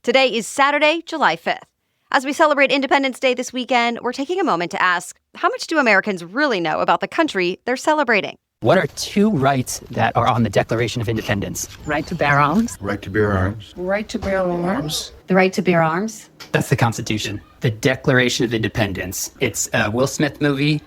Today is Saturday, July 5th. As we celebrate Independence Day this weekend, we're taking a moment to ask, how much do Americans really know about the country they're celebrating? What are two rights that are on the Declaration of Independence? Right to bear arms. Right to bear arms. Right to bear arms. The right to bear arms. That's the Constitution. The Declaration of Independence. It's a Will Smith movie.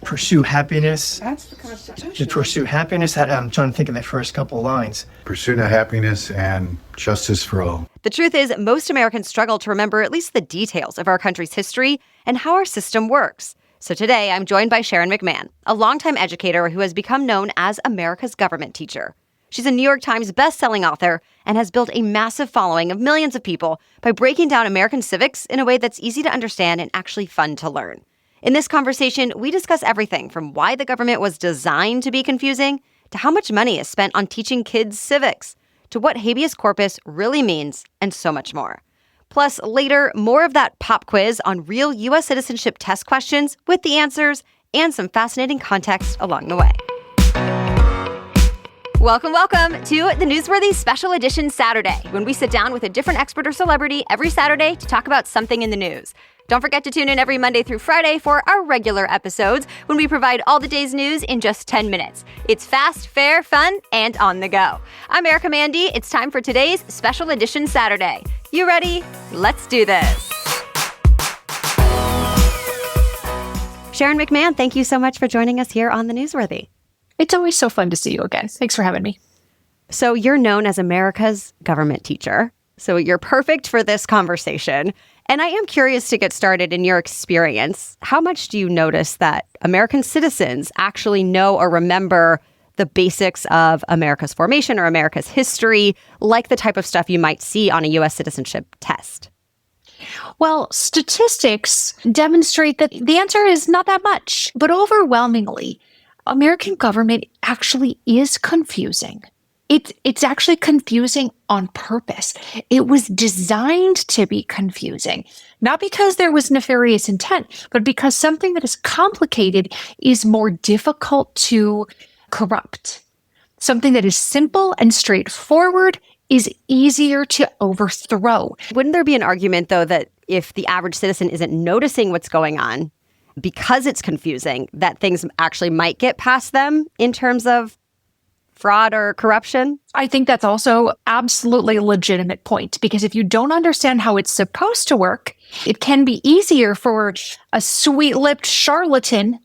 Pursue happiness. That's the Constitution. To pursue happiness. I'm trying to think of the first couple lines. Pursuit of happiness and justice for all. The truth is, most Americans struggle to remember at least the details of our country's history and how our system works. So today, I'm joined by Sharon McMahon, a longtime educator who has become known as America's government teacher. She's a New York Times best-selling author and has built a massive following of millions of people by breaking down American civics in a way that's easy to understand and actually fun to learn. In this conversation, we discuss everything from why the government was designed to be confusing to how much money is spent on teaching kids civics, to what habeas corpus really means, and so much more. Plus, later, more of that pop quiz on real U.S. citizenship test questions with the answers and some fascinating context along the way. Welcome to the Newsworthy Special Edition Saturday, when we sit down with a different expert or celebrity every Saturday to talk about something in the news. Don't forget to tune in every Monday through Friday for our regular episodes, when we provide all the day's news in just 10 minutes. It's fast, fair, fun, and on the go. I'm Erica Mandy. It's time for today's Special Edition Saturday. You ready? Let's do this. Sharon McMahon, thank you so much for joining us here on the Newsworthy. It's always so fun to see you again. Thanks for having me. So you're known as America's government teacher. So you're perfect for this conversation. And I am curious to get started in your experience. How much do you notice that American citizens actually know or remember the basics of America's formation or America's history, like the type of stuff you might see on a U.S. citizenship test? Well, statistics demonstrate that the answer is not that much, but overwhelmingly, American government actually is confusing. It's actually confusing on purpose. It was designed to be confusing, not because there was nefarious intent, but because something that is complicated is more difficult to corrupt. Something that is simple and straightforward is easier to overthrow. Wouldn't there be an argument, though, that if the average citizen isn't noticing what's going on, because it's confusing, that things actually might get past them in terms of fraud or corruption? I think that's also absolutely a legitimate point, because if you don't understand how it's supposed to work, it can be easier for a sweet-lipped charlatan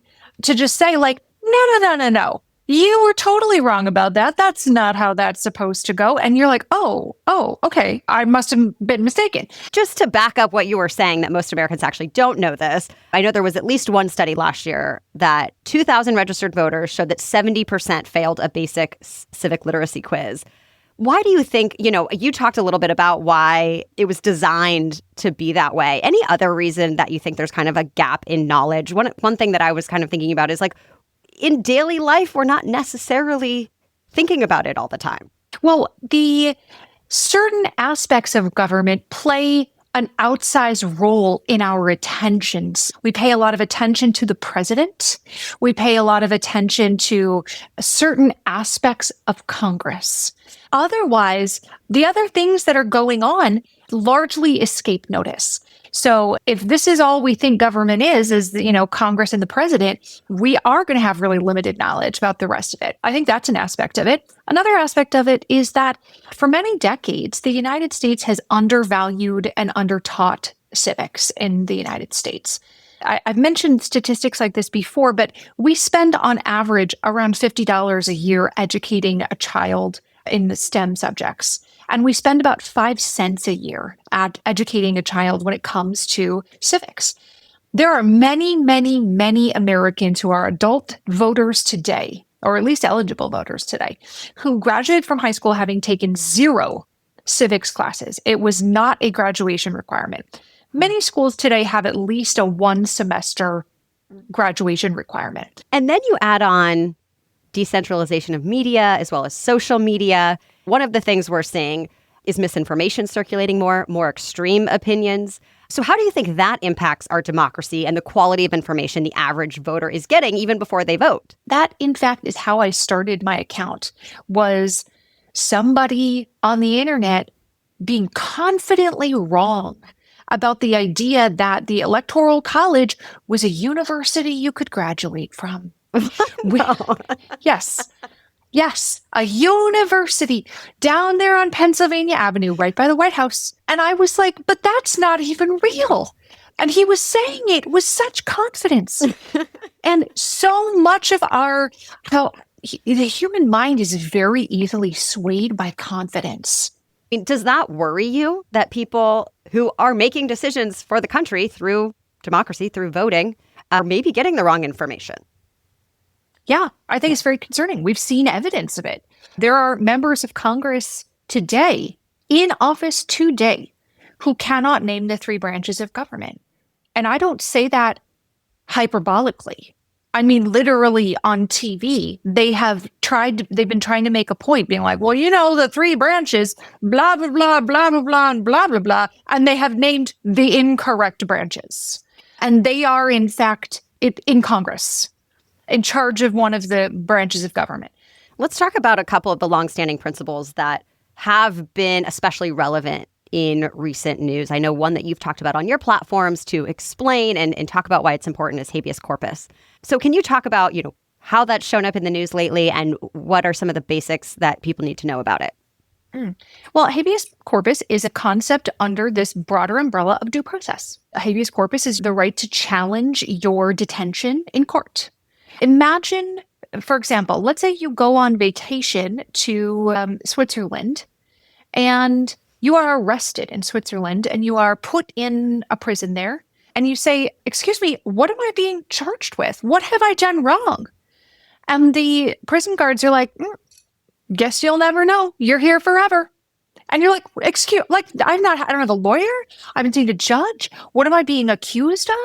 to just say, like, no. You were totally wrong about that. That's not how that's supposed to go. And you're like, oh, okay. I must have been mistaken. Just to back up what you were saying, that most Americans actually don't know this, I know there was at least one study last year that 2,000 registered voters showed that 70% failed a basic civic literacy quiz. Why do you think, you talked a little bit about why it was designed to be that way. Any other reason that you think there's kind of a gap in knowledge? One thing that I was kind of thinking about is, like, in daily life, we're not necessarily thinking about it all the time. Well, the certain aspects of government play an outsized role in our attentions. We pay a lot of attention to the president. We pay a lot of attention to certain aspects of Congress. Otherwise, the other things that are going on largely escape notice. So if this is all we think government is Congress and the president, we are going to have really limited knowledge about the rest of it. I think that's an aspect of it. Another aspect of it is that for many decades, the United States has undervalued and undertaught civics in the United States. I've mentioned statistics like this before, but we spend on average around $50 a year educating a child in the STEM subjects. And we spend about 5 cents a year at educating a child when it comes to civics. There are many, many, many Americans who are adult voters today, or at least eligible voters today, who graduated from high school having taken 0 civics classes. It was not a graduation requirement. Many schools today have at least a 1-semester graduation requirement. And then you add on decentralization of media as well as social media. One of the things we're seeing is misinformation circulating more extreme opinions. So how do you think that impacts our democracy and the quality of information the average voter is getting even before they vote? That, in fact, is how I started my account, was somebody on the internet being confidently wrong about the idea that the Electoral College was a university you could graduate from. Yes. Yes, a university down there on Pennsylvania Avenue, right by the White House. And I was like, but that's not even real. And he was saying it with such confidence. And so much of the human mind is very easily swayed by confidence. I mean, does that worry you that people who are making decisions for the country through democracy, through voting, are maybe getting the wrong information? Yeah, I think it's very concerning. We've seen evidence of it. There are members of Congress today, in office today, who cannot name the three branches of government. And I don't say that hyperbolically. I mean, literally on TV, they've been trying to make a point, being like, well, the three branches, blah, blah, blah, blah, blah, blah, and blah, blah, blah. And they have named the incorrect branches. And they are, in fact, in Congress, in charge of one of the branches of government. Let's talk about a couple of the longstanding principles that have been especially relevant in recent news. I know one that you've talked about on your platforms to explain and talk about why it's important is habeas corpus. So can you talk about, how that's shown up in the news lately and what are some of the basics that people need to know about it? Well, habeas corpus is a concept under this broader umbrella of due process. Habeas corpus is the right to challenge your detention in court. Imagine, for example, let's say you go on vacation to Switzerland and you are arrested in Switzerland and you are put in a prison there and you say, excuse me, what am I being charged with? What have I done wrong? And the prison guards are like, guess you'll never know. You're here forever. And you're like, I don't have a lawyer. I haven't seen a judge. What am I being accused of?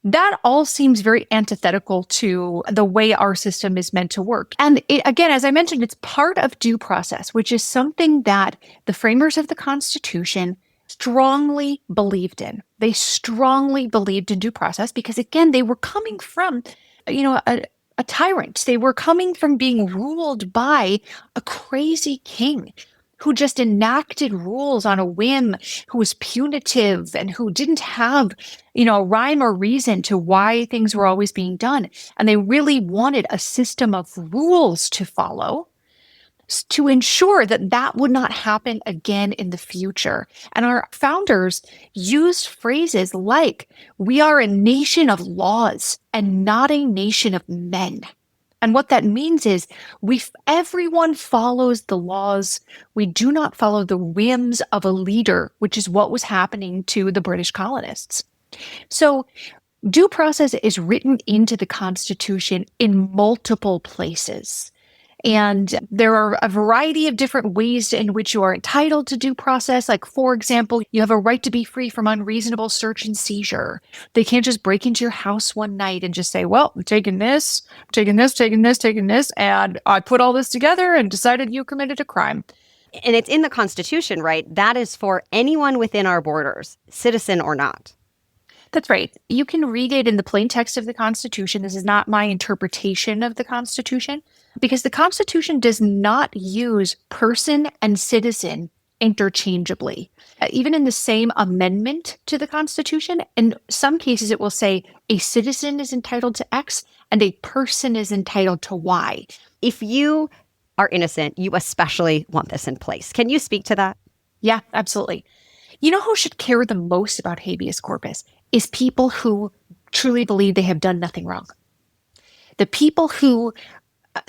That all seems very antithetical to the way our system is meant to work. And again, as I mentioned, it's part of due process, which is something that the framers of the Constitution strongly believed in. They strongly believed in due process because, again, they were coming from, a tyrant. They were coming from being ruled by a crazy king who just enacted rules on a whim, who was punitive and who didn't have, rhyme or reason to why things were always being done. And they really wanted a system of rules to follow to ensure that that would not happen again in the future. And our founders used phrases like, we are a nation of laws and not a nation of men. And what that means is everyone follows the laws. We do not follow the whims of a leader, which is what was happening to the British colonists. So due process is written into the Constitution in multiple places. And there are a variety of different ways in which you are entitled to due process. Like, for example, you have a right to be free from unreasonable search and seizure. They can't just break into your house one night and just say, well, I'm taking this, and I put all this together and decided you committed a crime. And it's in the Constitution, right? That is for anyone within our borders, citizen or not. That's right. You can read it in the plain text of the Constitution. This is not my interpretation of the Constitution, because the Constitution does not use person and citizen interchangeably. Even in the same amendment to the Constitution, in some cases it will say a citizen is entitled to X and a person is entitled to Y. If you are innocent, you especially want this in place. Can you speak to that? Yeah, absolutely. You know who should care the most about habeas corpus is people who truly believe they have done nothing wrong. The people who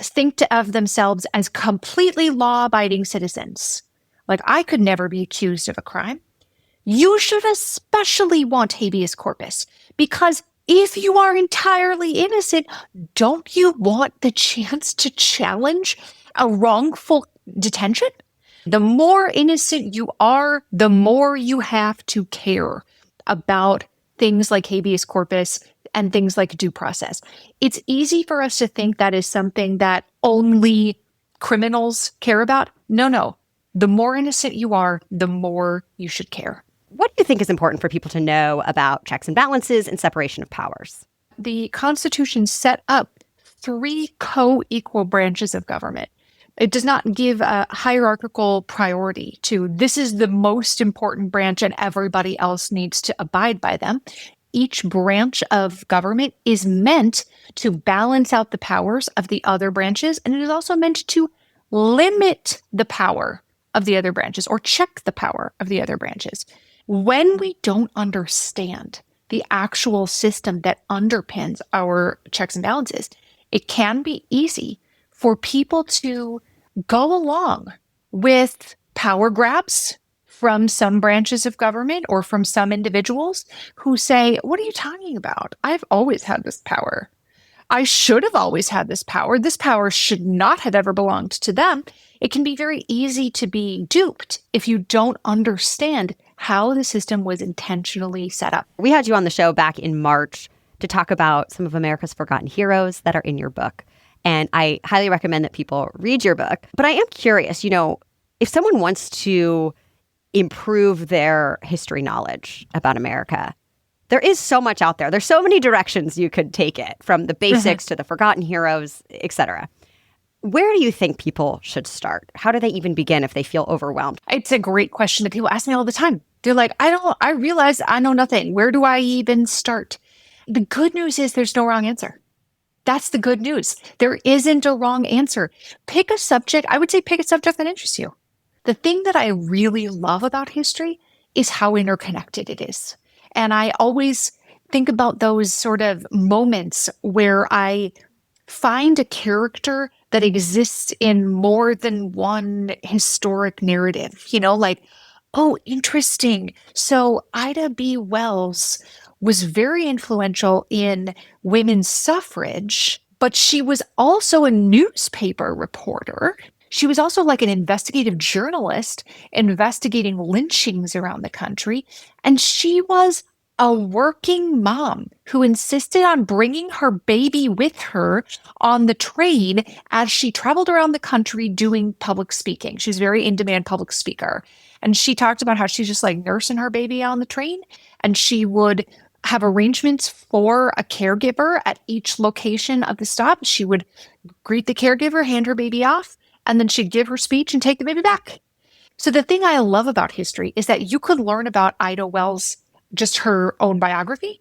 think of themselves as completely law-abiding citizens. Like, I could never be accused of a crime. You should especially want habeas corpus, because if you are entirely innocent, don't you want the chance to challenge a wrongful detention? The more innocent you are, the more you have to care about things like habeas corpus and things like due process. It's easy for us to think that is something that only criminals care about. No. The more innocent you are, the more you should care. What do you think is important for people to know about checks and balances and separation of powers? The Constitution set up 3 co-equal branches of government. It does not give a hierarchical priority to this is the most important branch and everybody else needs to abide by them. Each branch of government is meant to balance out the powers of the other branches, and it is also meant to limit the power of the other branches or check the power of the other branches. When we don't understand the actual system that underpins our checks and balances, it can be easy for people to go along with power grabs from some branches of government or from some individuals who say, what are you talking about? I've always had this power. I should have always had this power. This power should not have ever belonged to them. It can be very easy to be duped if you don't understand how the system was intentionally set up. We had you on the show back in March to talk about some of America's forgotten heroes that are in your book. And I highly recommend that people read your book. But I am curious, if someone wants to improve their history knowledge about America, there is so much out there. There's so many directions you could take it, from the basics to the forgotten heroes, etc. Where do you think people should start? How do they even begin if they feel overwhelmed? It's a great question that people ask me all the time. They're like, I realize I know nothing. Where do I even start? The good news is there's no wrong answer. That's the good news. There isn't a wrong answer. Pick a subject. I would say pick a subject that interests you. The thing that I really love about history is how interconnected it is. And I always think about those sort of moments where I find a character that exists in more than one historic narrative, like, oh, interesting. So Ida B. Wells was very influential in women's suffrage, but she was also a newspaper reporter. She was also like an investigative journalist investigating lynchings around the country. And she was a working mom who insisted on bringing her baby with her on the train as she traveled around the country doing public speaking. She's a very in-demand public speaker. And she talked about how she's just like nursing her baby on the train, and she would have arrangements for a caregiver at each location of the stop. She would greet the caregiver, hand her baby off, and then she'd give her speech and take the baby back. So the thing I love about history is that you could learn about Ida Wells, just her own biography.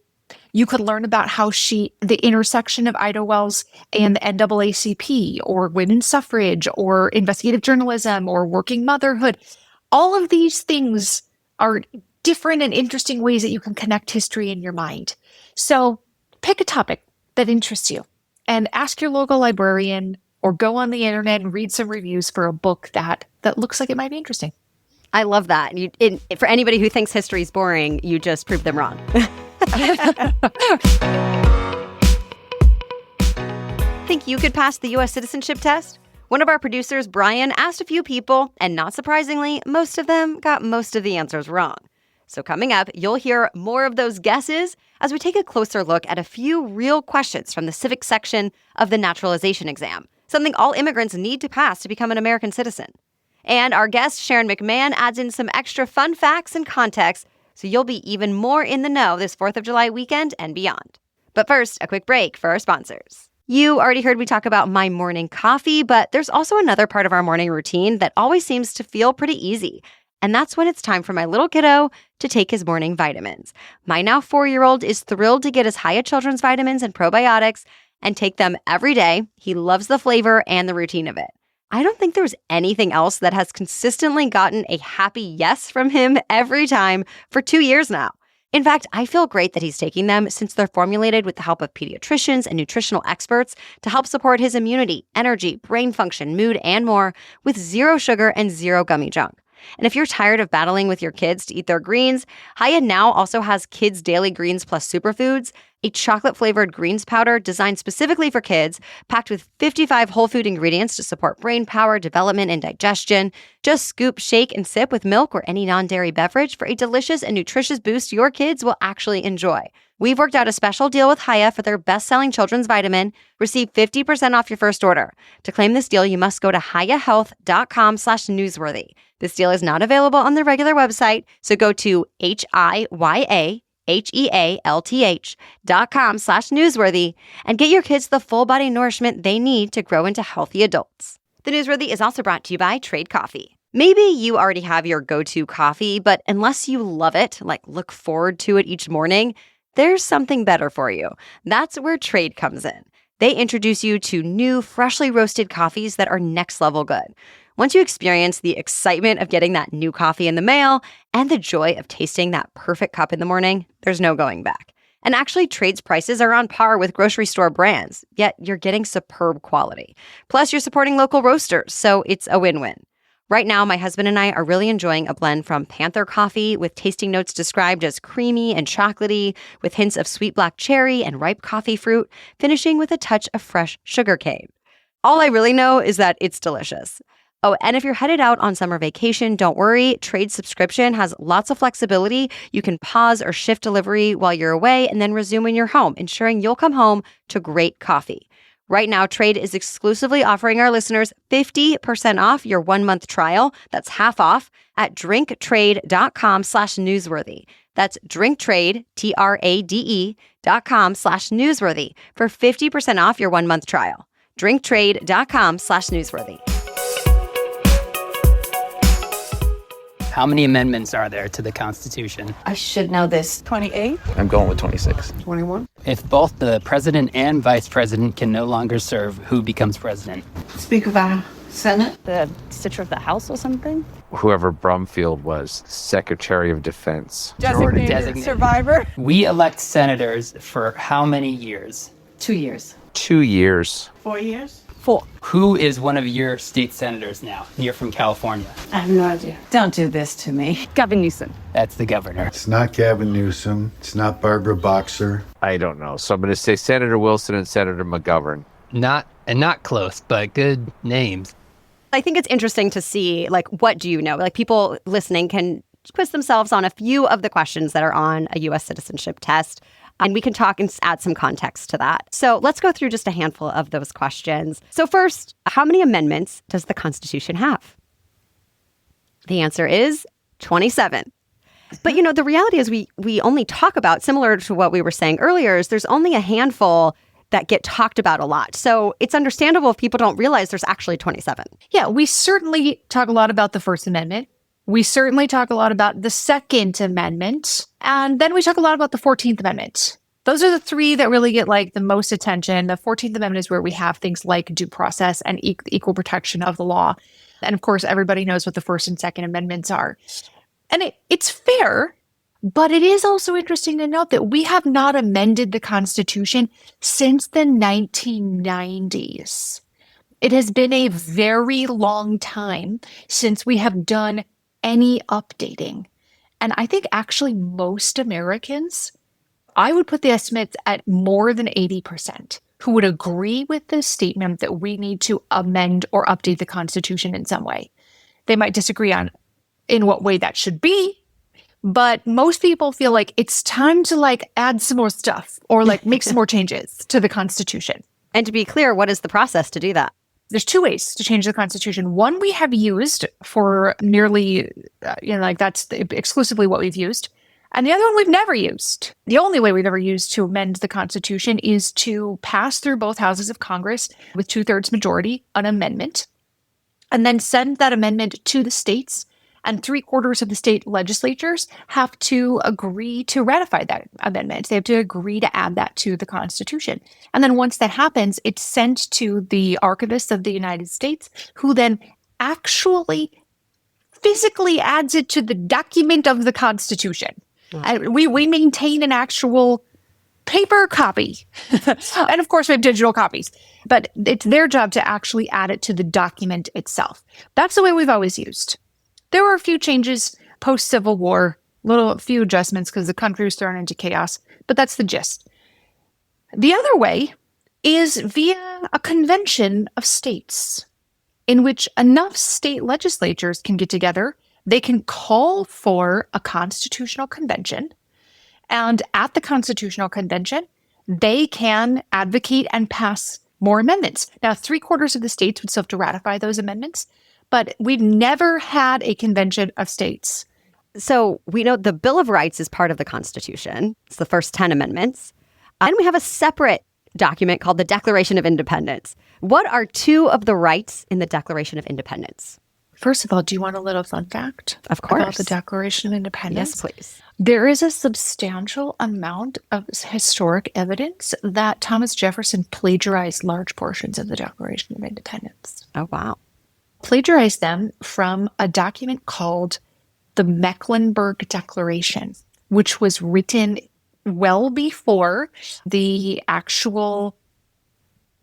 You could learn about how the intersection of Ida Wells and the NAACP or women's suffrage or investigative journalism or working motherhood. All of these things are different and interesting ways that you can connect history in your mind. So pick a topic that interests you and ask your local librarian or go on the internet and read some reviews for a book that looks like it might be interesting. I love that. For anybody who thinks history is boring, you just proved them wrong. Think you could pass the U.S. citizenship test? One of our producers, Brian, asked a few people, and not surprisingly, most of them got most of the answers wrong. So coming up, you'll hear more of those guesses as we take a closer look at a few real questions from the civics section of the naturalization exam, something all immigrants need to pass to become an American citizen. And our guest, Sharon McMahon, adds in some extra fun facts and context, so you'll be even more in the know this 4th of July weekend and beyond. But first, a quick break for our sponsors. You already heard me talk about my morning coffee, but there's also another part of our morning routine that always seems to feel pretty easy. And that's when it's time for my little kiddo to take his morning vitamins. My now 4-year-old is thrilled to get his Hiya Children's vitamins and probiotics and take them every day. He loves the flavor and the routine of it. I don't think there's anything else that has consistently gotten a happy yes from him every time for 2 years now. In fact, I feel great that he's taking them since they're formulated with the help of pediatricians and nutritional experts to help support his immunity, energy, brain function, mood, and more with 0 sugar and 0 gummy junk. And if you're tired of battling with your kids to eat their greens, Hiya now also has Kids Daily Greens Plus Superfoods, a chocolate-flavored greens powder designed specifically for kids, packed with 55 whole food ingredients to support brain power, development, and digestion. Just scoop, shake, and sip with milk or any non-dairy beverage for a delicious and nutritious boost your kids will actually enjoy. We've worked out a special deal with Hiya for their best-selling children's vitamin. Receive 50% off your first order. To claim this deal, you must go to hiyahealth.com/newsworthy. This deal is not available on the regular website, so go to hiyahealth.com/newsworthy and get your kids the full body nourishment they need to grow into healthy adults. The Newsworthy is also brought to you by Trade Coffee. Maybe you already have your go-to coffee, but unless you love it, like look forward to it each morning, there's something better for you. That's where Trade comes in. They introduce you to new, freshly roasted coffees that are next level good. Once you experience the excitement of getting that new coffee in the mail and the joy of tasting that perfect cup in the morning, there's no going back. And actually, Trade's prices are on par with grocery store brands, yet you're getting superb quality. Plus, you're supporting local roasters, so it's a win-win. Right now, my husband and I are really enjoying a blend from Panther Coffee with tasting notes described as creamy and chocolatey, with hints of sweet black cherry and ripe coffee fruit, finishing with a touch of fresh sugarcane. All I really know is that it's delicious. Oh, and if you're headed out on summer vacation, don't worry. Trade's subscription has lots of flexibility. You can pause or shift delivery while you're away and then resume when you're home, ensuring you'll come home to great coffee. Right now, Trade is exclusively offering our listeners 50% off your 1-month trial. That's half off at drinktrade.com/newsworthy. That's drinktrade, TRADE.com/newsworthy for 50% off your 1-month trial. drinktrade.com/newsworthy. How many amendments are there to the Constitution? I should know this. 28? I'm going with 26. 21? If both the president and vice president can no longer serve, who becomes president? Speaker of our Senate? The Speaker of the House or something? Whoever Brumfield was, Secretary of Defense. Designated. Survivor? We elect senators for how many years? 2 years. 2 years. 4 years? 4. Who is one of your state senators now? You're from California. I have no idea. Don't do this to me. Gavin Newsom. That's the governor. It's not Gavin Newsom. It's not Barbara Boxer. I don't know. So I'm going to say Senator Wilson and Senator McGovern. Not close, but good names. I think it's interesting to see, like, what do you know? Like, people listening can quiz themselves on a few of the questions that are on a U.S. citizenship test. And we can talk and add some context to that. So let's go through just a handful of those questions. So first, how many amendments does the Constitution have? The answer is 27. But, you know, the reality is we only talk about, similar to what we were saying earlier, is there's only a handful that get talked about a lot. So it's understandable if people don't realize there's actually 27. Yeah, we certainly talk a lot about the First Amendment. We certainly talk a lot about the Second Amendment. And then we talk a lot about the 14th Amendment. Those are the three that really get like the most attention. The 14th Amendment is where we have things like due process and equal protection of the law. And of course, everybody knows what the First and Second Amendments are. And it's fair, but it is also interesting to note that we have not amended the Constitution since the 1990s. It has been a very long time since we have done any updating. And I think actually most Americans, I would put the estimates at more than 80%, who would agree with the statement that we need to amend or update the Constitution in some way. They might disagree on in what way that should be, but most people feel like it's time to like add some more stuff or like make some more changes to the Constitution. And to be clear, what is the process to do that? There's two ways to change the Constitution. One we have used for nearly, that's exclusively what we've used. And the other one we've never used. The only way we've ever used to amend the Constitution is to pass through both houses of Congress with 2/3 majority, an amendment, and then send that amendment to the states. And 3/4 of the state legislatures have to agree to ratify that amendment. They have to agree to add that to the Constitution. And then once that happens, it's sent to the archivist of the United States, who then actually physically adds it to the document of the Constitution. We maintain an actual paper copy. And of course, we have digital copies. But it's their job to actually add it to the document itself. That's the way we've always used. There were a few changes post-Civil War, a few adjustments because the country was thrown into chaos, but that's the gist. The other way is via a convention of states in which enough state legislatures can get together. They can call for a constitutional convention, and at the constitutional convention, they can advocate and pass more amendments. Now, 3/4 of the states would still have to ratify those amendments, but we've never had a convention of states. So we know the Bill of Rights is part of the Constitution. It's the first 10 amendments. And we have a separate document called the Declaration of Independence. What are two of the rights in the Declaration of Independence? First of all, do you want a little fun fact? Of course. About the Declaration of Independence? Yes, please. There is a substantial amount of historic evidence that Thomas Jefferson plagiarized large portions of the Declaration of Independence. Oh, wow. Plagiarized them from a document called the Mecklenburg Declaration, which was written well before the actual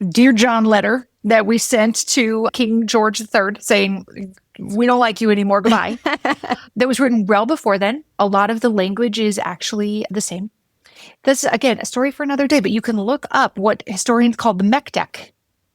Dear John letter that we sent to King George III saying, we don't like you anymore, goodbye. That was written well before then. A lot of the language is actually the same. This, again, a story for another day, but you can look up what historians call the MECDEC,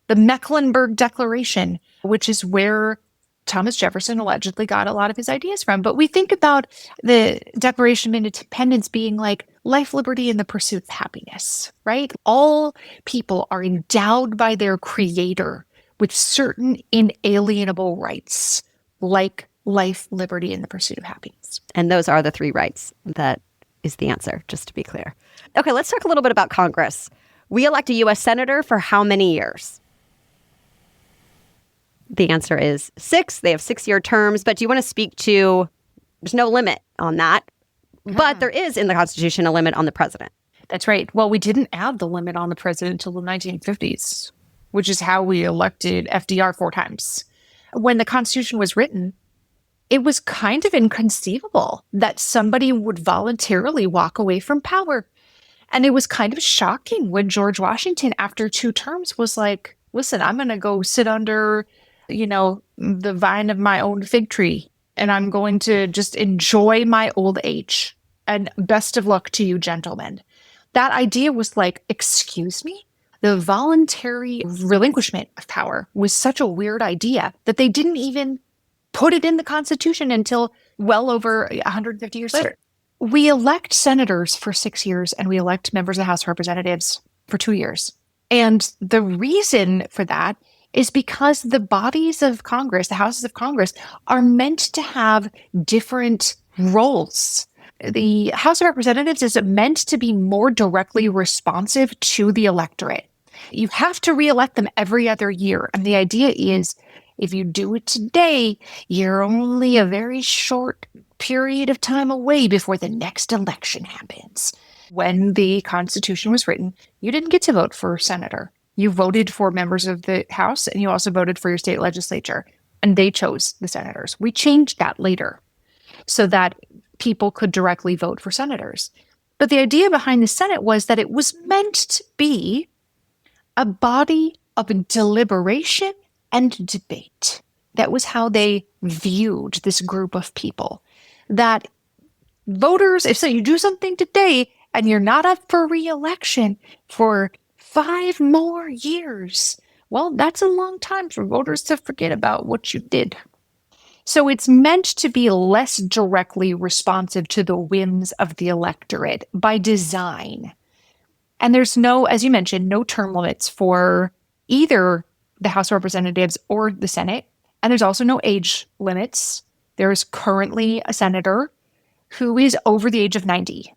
the Mecklenburg Declaration, which is where Thomas Jefferson allegedly got a lot of his ideas from. But we think about the Declaration of Independence being like life, liberty, and the pursuit of happiness, right? All people are endowed by their creator with certain inalienable rights, like life, liberty, and the pursuit of happiness. And those are the three rights. That is the answer, just to be clear. Okay, let's talk a little bit about Congress. We elect a U.S. Senator for how many years? The answer is 6. They have 6-year terms, but do you want to speak to, there's no limit on that, but there is in the Constitution a limit on the president. That's right. Well, we didn't add the limit on the president until the 1950s, which is how we elected FDR 4 times. When the Constitution was written, it was kind of inconceivable that somebody would voluntarily walk away from power. And it was kind of shocking when George Washington, after 2 terms, was like, listen, I'm going to go sit under, the vine of my own fig tree, and I'm going to just enjoy my old age. And best of luck to you, gentlemen. That idea was like, excuse me? The voluntary relinquishment of power was such a weird idea that they didn't even put it in the Constitution until well over 150 years later. We elect senators for 6 years, and we elect members of the House of Representatives for 2 years. And the reason for that is because the bodies of Congress, the houses of Congress, are meant to have different roles. The House of Representatives is meant to be more directly responsive to the electorate. You have to reelect them every other year. And the idea is, if you do it today, you're only a very short period of time away before the next election happens. When the Constitution was written, you didn't get to vote for senator. You voted for members of the House, and you also voted for your state legislature, and they chose the senators. We changed that later so that people could directly vote for senators. But the idea behind the Senate was that it was meant to be a body of deliberation and debate. That was how they viewed this group of people. That voters, if so you do something today and you're not up for re-election for 5 more years, well, that's a long time for voters to forget about what you did. So it's meant to be less directly responsive to the whims of the electorate by design. And there's no, as you mentioned, no term limits for either the House of Representatives or the Senate. And there's also no age limits. There is currently a senator who is over the age of 90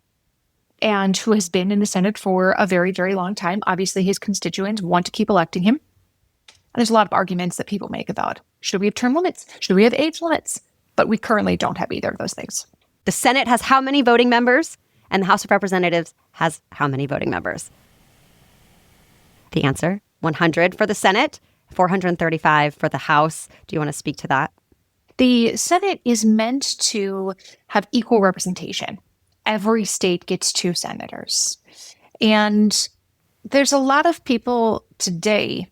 and who has been in the Senate for a very, very long time. Obviously, his constituents want to keep electing him. And there's a lot of arguments that people make about, should we have term limits? Should we have age limits? But we currently don't have either of those things. The Senate has how many voting members? And the House of Representatives has how many voting members? The answer, 100 for the Senate, 435 for the House. Do you want to speak to that? The Senate is meant to have equal representation. Every state gets 2 senators. And there's a lot of people today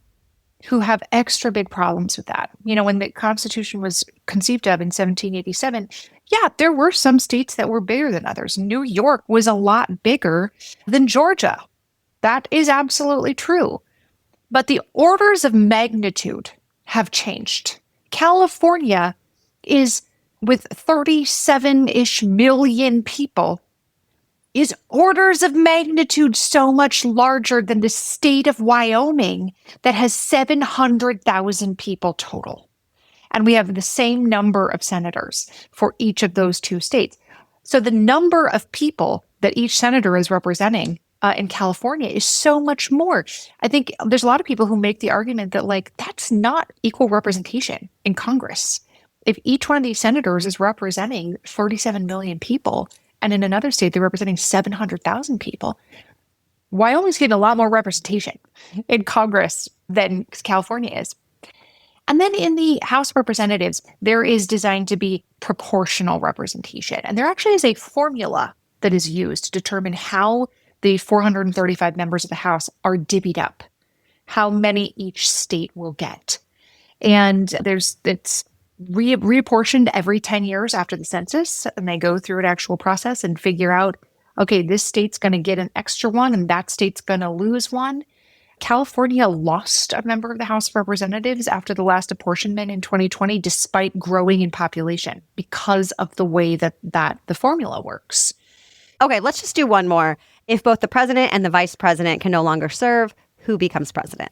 who have extra big problems with that. When the Constitution was conceived of in 1787, yeah, there were some states that were bigger than others. New York was a lot bigger than Georgia. That is absolutely true. But the orders of magnitude have changed. California is, with 37-ish million people, is orders of magnitude so much larger than the state of Wyoming that has 700,000 people total. And we have the same number of senators for each of those 2 states. So the number of people that each senator is representing in California is so much more. I think there's a lot of people who make the argument that like that's not equal representation in Congress. If each one of these senators is representing 37 million people, and in another state they're representing 700,000 people, Wyoming's getting a lot more representation in Congress than California is. And then in the House of Representatives, there is designed to be proportional representation. And there actually is a formula that is used to determine how the 435 members of the House are divvied up, how many each state will get. And it's reapportioned every 10 years after the census, and they go through an actual process and figure out, okay, this state's going to get an extra one and that state's going to lose one. California lost a member of the House of Representatives after the last apportionment in 2020, despite growing in population because of the way that the formula works. Okay, let's just do one more. If both the president and the vice president can no longer serve, who becomes president?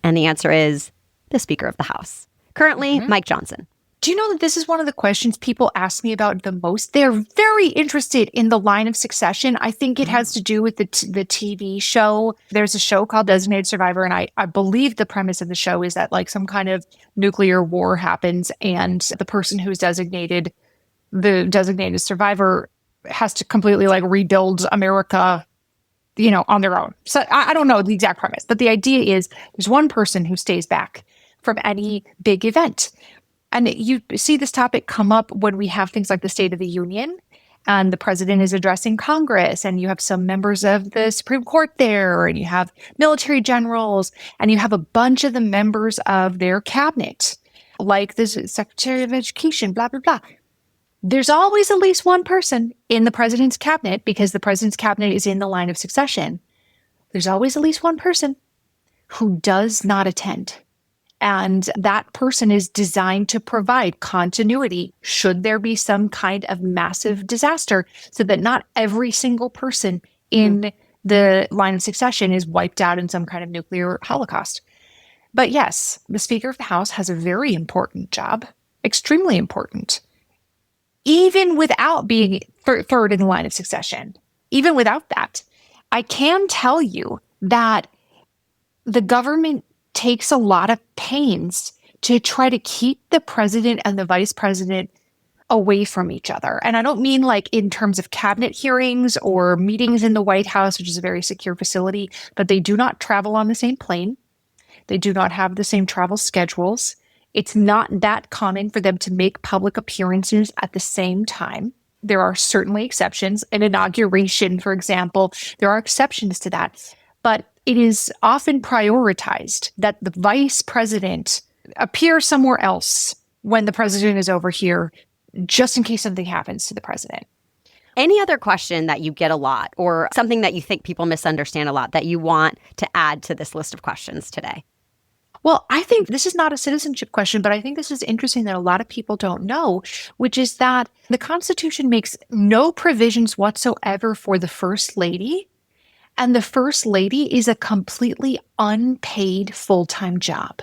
And the answer is the Speaker of the House. Currently, Mike Johnson. Do you know that this is one of the questions people ask me about the most? They're very interested in the line of succession. I think it has to do with the TV show. There's a show called Designated Survivor, and I believe the premise of the show is that like some kind of nuclear war happens, and the person who's the designated survivor, has to completely like rebuild America, on their own. So I don't know the exact premise, but the idea is there's one person who stays back from any big event. And you see this topic come up when we have things like the State of the Union and the president is addressing Congress and you have some members of the Supreme Court there and you have military generals and you have a bunch of the members of their cabinet, like the Secretary of Education, blah, blah, blah. There's always at least one person in the president's cabinet because the president's cabinet is in the line of succession. There's always at least one person who does not attend. And that person is designed to provide continuity should there be some kind of massive disaster so that not every single person in the line of succession is wiped out in some kind of nuclear holocaust. But yes, the Speaker of the House has a very important job, extremely important, even without being third in the line of succession. Even without that, I can tell you that the government takes a lot of pains to try to keep the president and the vice president away from each other. And I don't mean like in terms of cabinet hearings or meetings in the White House, which is a very secure facility, but they do not travel on the same plane. They do not have the same travel schedules. It's not that common for them to make public appearances at the same time. There are certainly exceptions. An inauguration, for example, there are exceptions to that. But it is often prioritized that the vice president appear somewhere else when the president is over here, just in case something happens to the president. Any other question that you get a lot or something that you think people misunderstand a lot that you want to add to this list of questions today? Well, I think this is not a citizenship question, but I think this is interesting that a lot of people don't know, which is that the Constitution makes no provisions whatsoever for the First Lady. And the First Lady is a completely unpaid full-time job.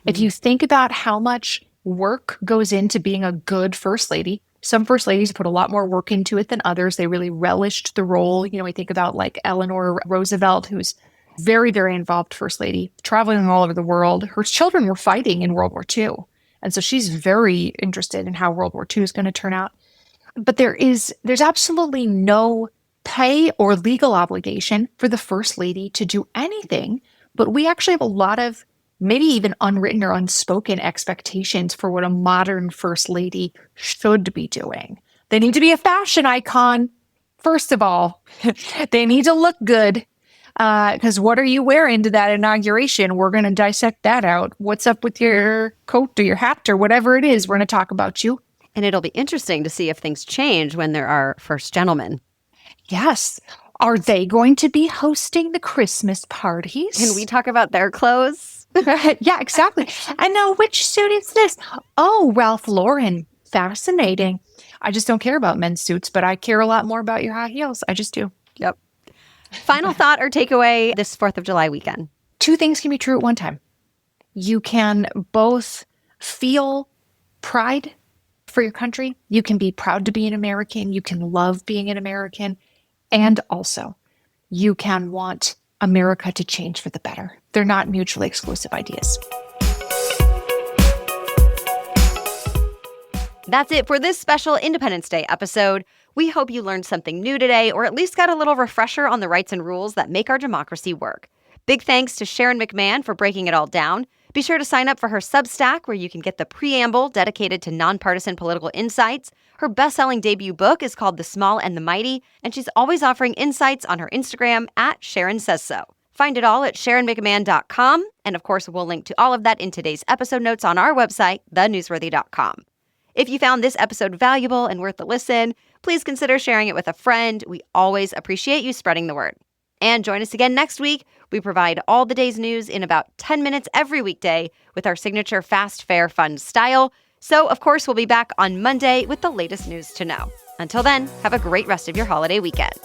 If you think about how much work goes into being a good First Lady, some First Ladies put a lot more work into it than others. They really relished the role. We think about like Eleanor Roosevelt, who's very, very involved First Lady, traveling all over the world. Her children were fighting in World War II. And so she's very interested in how World War II is going to turn out. But there's absolutely no pay or legal obligation for the First Lady to do anything, but we actually have a lot of maybe even unwritten or unspoken expectations for what a modern First Lady should be doing. They need to be a fashion icon, first of all. They need to look good, because what are you wearing to that inauguration? We're going to dissect that out. What's up with your coat or your hat or whatever it is? We're going to talk about you. And it'll be interesting to see if things change when there are first gentlemen. Yes. Are they going to be hosting the Christmas parties? Can we talk about their clothes? Yeah, exactly. And now, which suit is this? Oh, Ralph Lauren. Fascinating. I just don't care about men's suits, but I care a lot more about your high heels. I just do. Yep. Final thought or takeaway this 4th of July weekend? Two things can be true at one time. You can both feel pride for your country. You can be proud to be an American. You can love being an American. And also, you can want America to change for the better. They're not mutually exclusive ideas. That's it for this special Independence Day episode. We hope you learned something new today, or at least got a little refresher on the rights and rules that make our democracy work. Big thanks to Sharon McMahon for breaking it all down. Be sure to sign up for her Substack, where you can get the preamble dedicated to nonpartisan political insights. Her best-selling debut book is called The Small and the Mighty, and she's always offering insights on her Instagram at Sharon Says So. Find it all at SharonMcMahon.com, and of course, we'll link to all of that in today's episode notes on our website, thenewsworthy.com. If you found this episode valuable and worth the listen, please consider sharing it with a friend. We always appreciate you spreading the word. And join us again next week. We provide all the day's news in about 10 minutes every weekday with our signature fast, fair, fun style. So, of course, we'll be back on Monday with the latest news to know. Until then, have a great rest of your holiday weekend.